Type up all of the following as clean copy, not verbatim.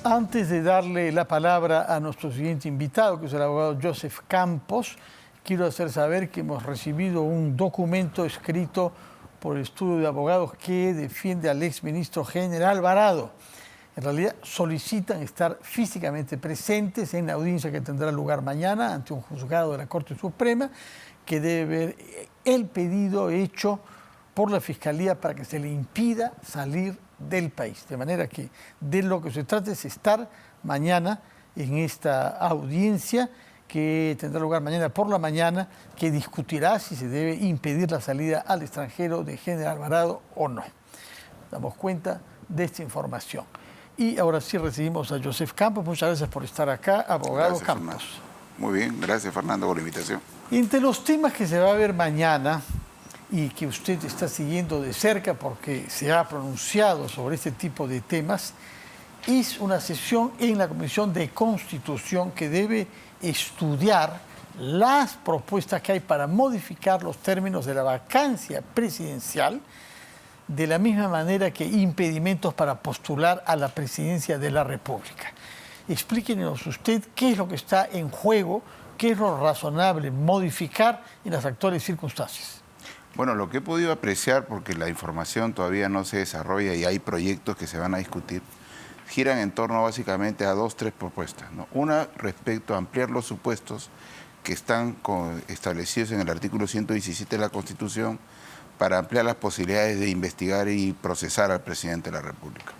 Antes de darle la palabra a nuestro siguiente invitado, que es el abogado Joseph Campos, quiero hacer saber que hemos recibido un documento escrito por el estudio de abogados que defiende al exministro General Alvarado. En realidad solicitan estar físicamente presentes en la audiencia que tendrá lugar mañana ante un juzgado de la Corte Suprema, que debe ver el pedido hecho por la Fiscalía para que se le impida salir del país. De manera que de lo que se trata es estar mañana en esta audiencia que tendrá lugar mañana por la mañana, que discutirá si se debe impedir la salida al extranjero de General Alvarado o no. Damos cuenta de esta información. Y ahora sí recibimos a Joseph Campos. Muchas gracias por estar acá, abogado Gracias, Campos. Fernando. Muy bien, gracias Fernando por la invitación. Entre los temas que se va a ver mañana y que usted está siguiendo de cerca porque se ha pronunciado sobre este tipo de temas, es una sesión en la Comisión de Constitución que debe estudiar las propuestas que hay para modificar los términos de la vacancia presidencial, de la misma manera que impedimentos para postular a la presidencia de la República. Explíquenos usted qué es lo que está en juego, qué es lo razonable modificar en las actuales circunstancias. Bueno, lo que he podido apreciar, porque la información todavía no se desarrolla y hay proyectos que se van a discutir, giran en torno básicamente a tres propuestas, ¿no? Una, respecto a ampliar los supuestos que están establecidos en el artículo 117 de la Constitución para ampliar las posibilidades de investigar y procesar al presidente de la República.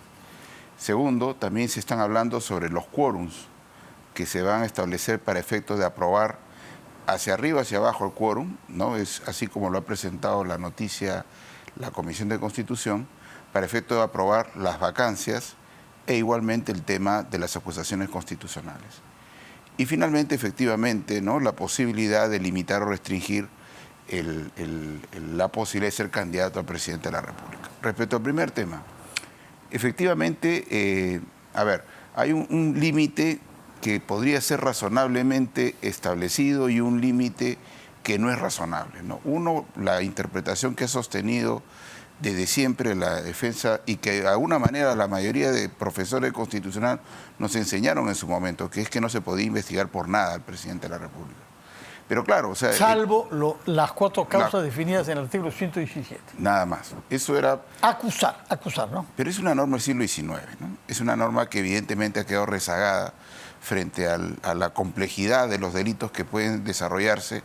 Segundo, también se están hablando sobre los quórums que se van a establecer para efectos de aprobar hacia arriba, hacia abajo el quórum, ¿no? Es así como lo ha presentado la noticia la Comisión de Constitución, para efecto de aprobar las vacancias e igualmente el tema de las acusaciones constitucionales. Y finalmente, efectivamente, ¿no?, la posibilidad de limitar o restringir la posibilidad de ser candidato a presidente de la República. Respecto al primer tema, efectivamente, hay un límite que podría ser razonablemente establecido y un límite que no es razonable, ¿no? Uno, la interpretación que ha sostenido desde siempre la defensa y que de alguna manera la mayoría de profesores constitucional nos enseñaron en su momento, que es que no se podía investigar por nada al presidente de la República. Pero claro, o sea... Salvo las cuatro causas definidas en el artículo 117. Nada más. Eso era... Acusar, ¿no? Pero es una norma del siglo XIX, ¿no? Es una norma que evidentemente ha quedado rezagada frente a la complejidad de los delitos que pueden desarrollarse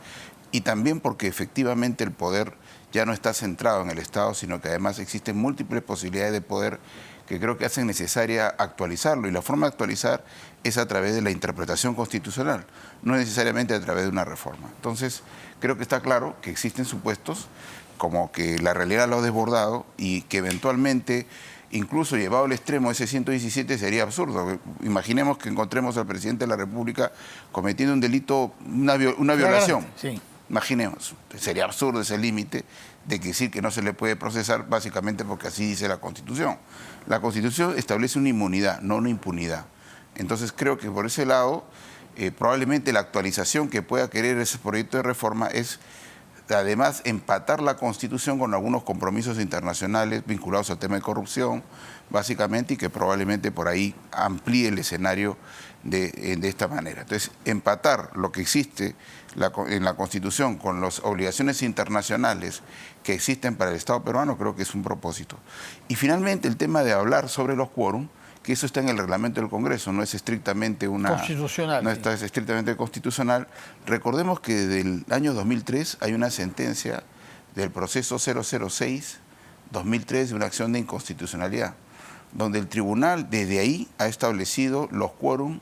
y también porque efectivamente el poder ya no está centrado en el Estado, sino que además existen múltiples posibilidades de poder que creo que hacen necesaria actualizarlo. Y la forma de actualizar es a través de la interpretación constitucional, no necesariamente a través de una reforma. Entonces, creo que está claro que existen supuestos como que la realidad lo ha desbordado y que eventualmente, incluso llevado al extremo, ese 117 sería absurdo. Imaginemos que encontremos al presidente de la República cometiendo un delito, una violación. Sí. Imaginemos, sería absurdo ese límite de decir que no se le puede procesar básicamente porque así dice la Constitución. La Constitución establece una inmunidad, no una impunidad. Entonces creo que por ese lado, probablemente la actualización que pueda querer ese proyecto de reforma es además empatar la Constitución con algunos compromisos internacionales vinculados al tema de corrupción, básicamente, y que probablemente por ahí amplíe el escenario de esta manera. Entonces, empatar lo que existe en la Constitución con las obligaciones internacionales que existen para el Estado peruano, creo que es un propósito. Y finalmente, el tema de hablar sobre los quórum, que eso está en el reglamento del Congreso, no es estrictamente constitucional. No está estrictamente constitucional. Recordemos que desde el año 2003 hay una sentencia del proceso 006-2003 de una acción de inconstitucionalidad, donde el tribunal desde ahí ha establecido los quórum,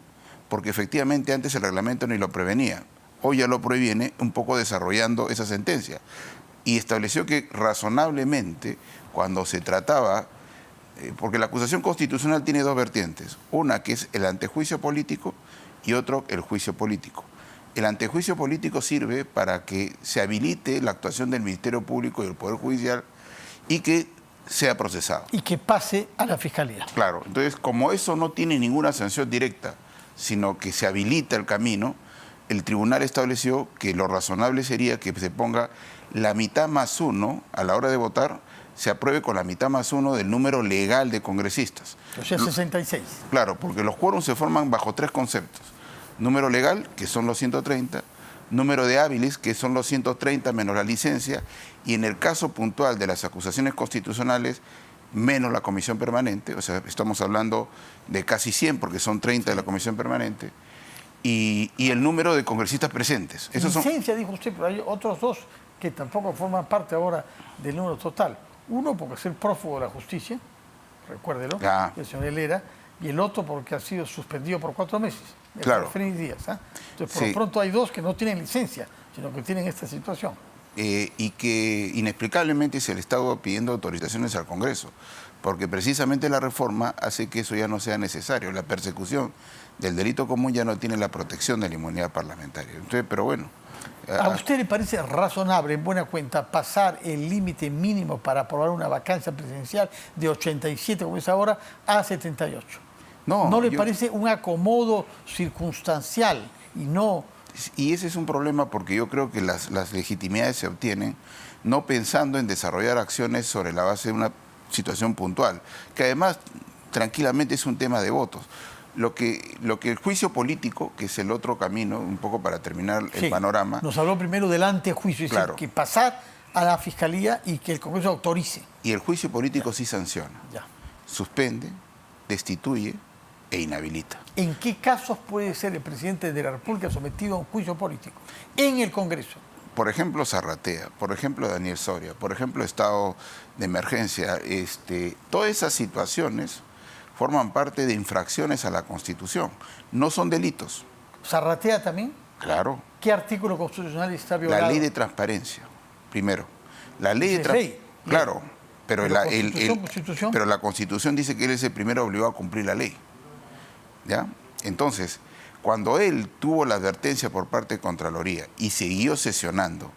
porque efectivamente antes el reglamento ni lo prevenía. Hoy ya lo previene, un poco desarrollando esa sentencia. Y estableció que razonablemente, cuando se trataba, porque la acusación constitucional tiene dos vertientes, una que es el antejuicio político y otro el juicio político. El antejuicio político sirve para que se habilite la actuación del Ministerio Público y del Poder Judicial y que sea procesado. Y que pase a la Fiscalía. Claro, entonces como eso no tiene ninguna sanción directa, sino que se habilita el camino, el tribunal estableció que lo razonable sería que se ponga la mitad más uno a la hora de votar, se apruebe con la mitad más uno del número legal de congresistas. O sea, 66. Claro, porque los quórums se forman bajo tres conceptos. Número legal, que son los 130, número de hábiles, que son los 130 menos la licencia, y en el caso puntual de las acusaciones constitucionales, menos la comisión permanente, o sea, estamos hablando de casi 100, porque son 30 de la comisión permanente, y el número de congresistas presentes. Licencia, dijo usted, pero hay otros dos que tampoco forman parte ahora del número total. Uno porque es el prófugo de la justicia, recuérdelo, el señor Helera, y el otro porque ha sido suspendido por 4 meses. Claro. Félix Díaz. Entonces, por lo pronto hay dos que no tienen licencia, sino que tienen esta situación. Y que inexplicablemente se le estaba pidiendo autorizaciones al Congreso, porque precisamente la reforma hace que eso ya no sea necesario. La persecución del delito común ya no tiene la protección de la inmunidad parlamentaria. Entonces, pero bueno. ¿A usted le parece razonable, en buena cuenta, pasar el límite mínimo para aprobar una vacancia presidencial de 87, como es ahora, a 78? ¿No le parece un acomodo circunstancial y no...? Y ese es un problema porque yo creo que las legitimidades se obtienen no pensando en desarrollar acciones sobre la base de una situación puntual, que además tranquilamente es un tema de votos. Lo que el juicio político, que es el otro camino, un poco para terminar el panorama... Nos habló primero del antejuicio, es decir, que pasar a la Fiscalía y que el Congreso autorice. Y el juicio político sí sanciona, suspende, destituye e inhabilita. ¿En qué casos puede ser el presidente de la República sometido a un juicio político? En el Congreso. Por ejemplo, Zarratea, por ejemplo, Daniel Soria, por ejemplo, estado de emergencia. Todas esas situaciones forman parte de infracciones a la Constitución. No son delitos. ¿Zarratea también? Claro. ¿Qué artículo constitucional está violado? La ley de transparencia, primero. La ley de transparencia. Claro, pero la Constitución dice que él es el primero obligado a cumplir la ley. ¿Ya? Entonces, cuando él tuvo la advertencia por parte de Contraloría y siguió sesionando,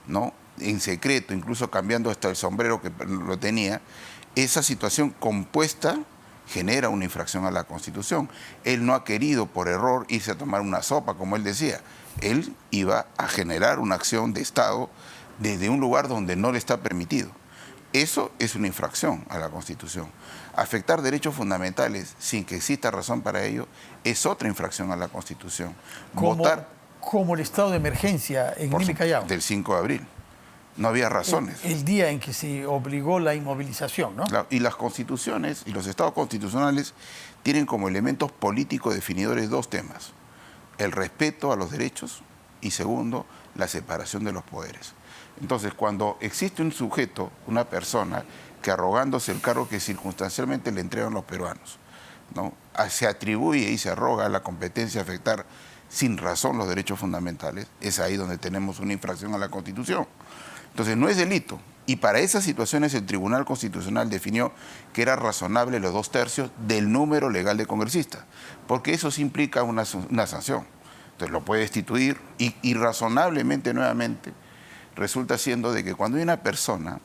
¿no?, en secreto, incluso cambiando hasta el sombrero que lo tenía, esa situación compuesta genera una infracción a la Constitución. Él no ha querido, por error, irse a tomar una sopa, como él decía. Él iba a generar una acción de Estado desde un lugar donde no le está permitido. Eso es una infracción a la Constitución. Afectar derechos fundamentales sin que exista razón para ello es otra infracción a la Constitución. Como el estado de emergencia en Nimi Callao. Del 5 de abril. No había razones. El día en que se obligó la inmovilización, ¿no? Claro, y las constituciones y los estados constitucionales tienen como elementos políticos definidores dos temas: el respeto a los derechos y, segundo, la separación de los poderes. Entonces, cuando existe un sujeto, una persona, que arrogándose el cargo que circunstancialmente le entregan los peruanos, ¿no?, se atribuye y se arroga la competencia de afectar sin razón los derechos fundamentales, es ahí donde tenemos una infracción a la Constitución. Entonces, no es delito. Y para esas situaciones el Tribunal Constitucional definió que era razonable los 2/3 del número legal de congresistas, porque eso sí implica una sanción. Entonces, lo puede destituir y razonablemente, nuevamente, resulta siendo de que cuando hay una persona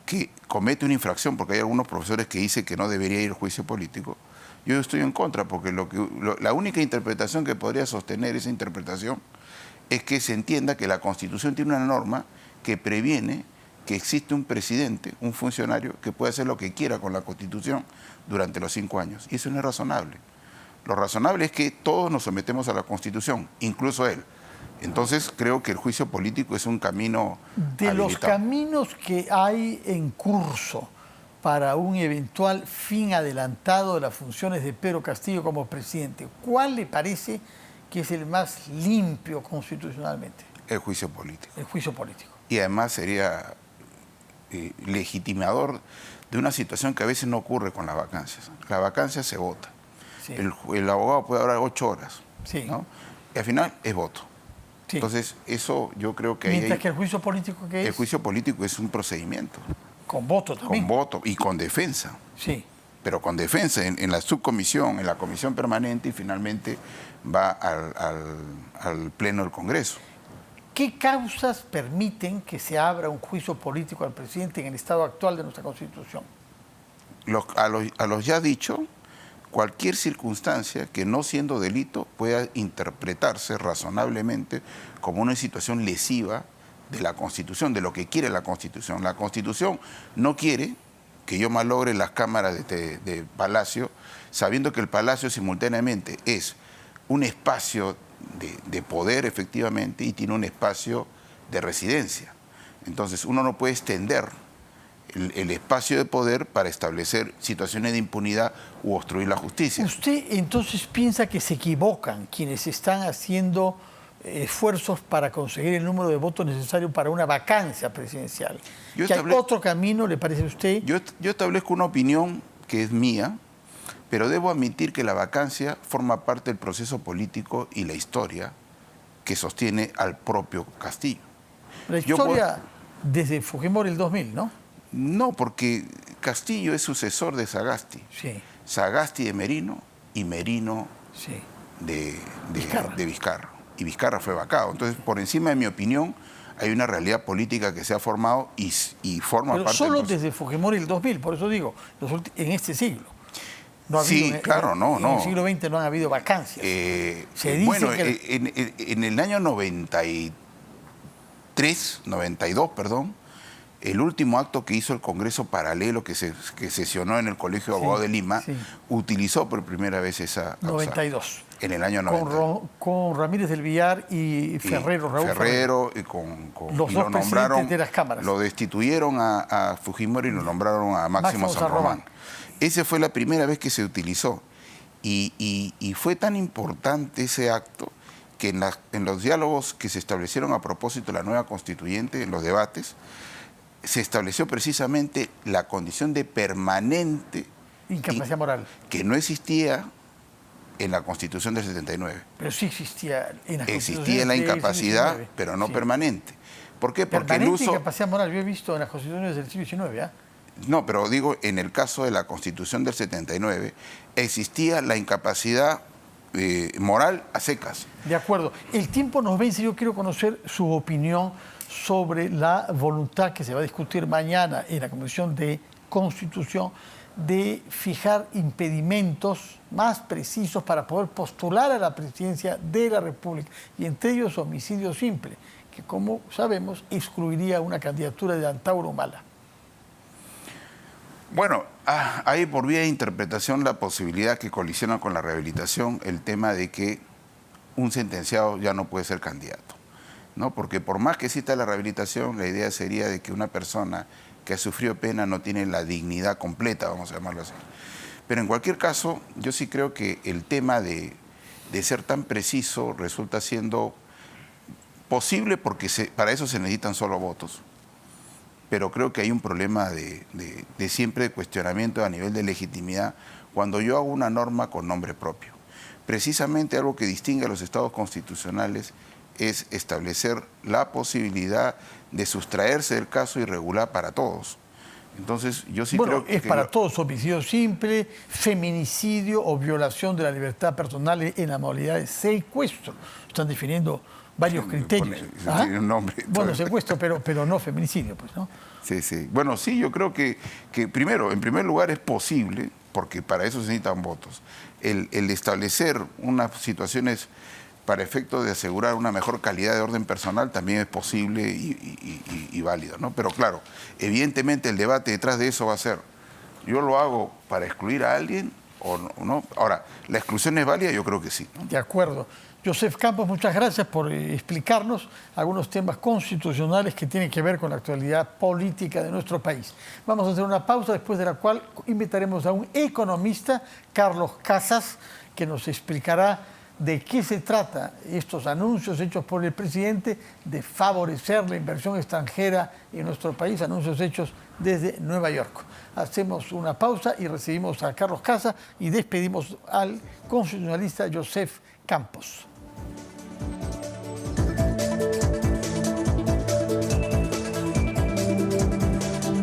que comete una infracción, porque hay algunos profesores que dicen que no debería ir al juicio político, yo estoy en contra, porque la única interpretación que podría sostener esa interpretación es que se entienda que la Constitución tiene una norma que previene que existe un presidente, un funcionario, que puede hacer lo que quiera con la Constitución durante los 5 años. Y eso no es razonable. Lo razonable es que todos nos sometemos a la Constitución, incluso él. Entonces, creo que el juicio político es un camino de habilitado. Los caminos que hay en curso para un eventual fin adelantado de las funciones de Pedro Castillo como presidente, ¿cuál le parece que es el más limpio constitucionalmente? El juicio político. El juicio político. Y además sería legitimador de una situación que a veces no ocurre con las vacancias. La vacancia se vota. Sí. El abogado puede hablar 8 horas, ¿no? Y al final es voto. Sí. Entonces, eso yo creo que... Mientras que el juicio político, ¿qué es? El juicio político es un procedimiento. Con voto también. Con voto y con defensa. Sí. Pero con defensa en la subcomisión, en la comisión permanente, y finalmente va al Pleno del Congreso. ¿Qué causas permiten que se abra un juicio político al presidente en el estado actual de nuestra Constitución? A los ya dicho, cualquier circunstancia que no siendo delito pueda interpretarse razonablemente como una situación lesiva de la Constitución, de lo que quiere la Constitución. La Constitución no quiere que yo malogre las cámaras de Palacio, sabiendo que el Palacio simultáneamente es un espacio de poder, efectivamente, y tiene un espacio de residencia. Entonces, uno no puede extender el espacio de poder para establecer situaciones de impunidad u obstruir la justicia. ¿Usted entonces piensa que se equivocan quienes están haciendo esfuerzos para conseguir el número de votos necesario para una vacancia presidencial? ¿Que hay otro camino, le parece a usted? Yo establezco una opinión que es mía, pero debo admitir que la vacancia forma parte del proceso político y la historia que sostiene al propio Castillo. La historia desde Fujimori el 2000, ¿no? No, porque Castillo es sucesor de Sagasti. Sí. Sagasti de Merino y Merino sí. de Vizcarra. Y Vizcarra fue vacado. Entonces, por encima de mi opinión, hay una realidad política que se ha formado y forma Pero parte... solo desde Fujimori el 2000, por eso digo, en este siglo. No ha sí, habido, claro, no. En el siglo XX no han habido vacancias. Se dice bueno, que... en el año 92, perdón, el último acto que hizo el Congreso Paralelo que sesionó en el Colegio de Abogados de Lima, utilizó por primera vez esa causa. 92. En el año 92. Con Ramírez del Villar y Ferrero, Raúl Ferrero. Los dos presidentes de las cámaras. Lo destituyeron a Fujimori y lo nombraron a Máximo San Román. Esa fue la primera vez que se utilizó. Y fue tan importante ese acto que en los diálogos que se establecieron a propósito de la nueva constituyente, en los debates, se estableció precisamente la condición de permanente incapacidad moral, que no existía en la Constitución del 79. Pero sí existía en la Constitución. Existía la incapacidad, pero no permanente. ¿Por qué? Porque el uso... incapacidad moral, yo he visto en las constituciones del siglo XIX, ¿eh? No, pero digo, en el caso de la Constitución del 79, existía la incapacidad moral a secas. De acuerdo. El tiempo nos vence, yo quiero conocer su opinión sobre la voluntad que se va a discutir mañana en la Comisión de Constitución de fijar impedimentos más precisos para poder postular a la presidencia de la República, y entre ellos homicidio simple, que como sabemos excluiría una candidatura de Antauro Humala. Bueno, hay por vía de interpretación la posibilidad que colisiona con la rehabilitación el tema de que un sentenciado ya no puede ser candidato, ¿no? Porque por más que exista la rehabilitación, la idea sería de que una persona que ha sufrido pena no tiene la dignidad completa, vamos a llamarlo así. Pero en cualquier caso, yo sí creo que el tema de ser tan preciso resulta siendo posible porque para eso se necesitan solo votos. Pero creo que hay un problema de siempre de cuestionamiento a nivel de legitimidad cuando yo hago una norma con nombre propio. Precisamente algo que distingue a los estados constitucionales es establecer la posibilidad de sustraerse del caso irregular para todos. Entonces, yo sí creo que... es para todos, homicidio simple, feminicidio o violación de la libertad personal en la modalidad de secuestro. Están definiendo varios criterios. Tiene un nombre. Bueno, secuestro, pero no feminicidio, pues, ¿no? Sí, sí. Bueno, sí, yo creo que primero, en primer lugar, es posible, porque para eso se necesitan votos, el establecer unas situaciones para efecto de asegurar una mejor calidad de orden personal también es posible y válido, ¿no? Pero claro, evidentemente el debate detrás de eso va a ser, ¿yo lo hago para excluir a alguien o no? Ahora, ¿la exclusión es válida? Yo creo que sí, ¿no? De acuerdo. Joseph Campos, muchas gracias por explicarnos algunos temas constitucionales que tienen que ver con la actualidad política de nuestro país. Vamos a hacer una pausa, después de la cual invitaremos a un economista, Carlos Casas, que nos explicará de qué se trata estos anuncios hechos por el presidente de favorecer la inversión extranjera en nuestro país, anuncios hechos desde Nueva York. Hacemos una pausa y recibimos a Carlos Casas y despedimos al constitucionalista Joseph Campos.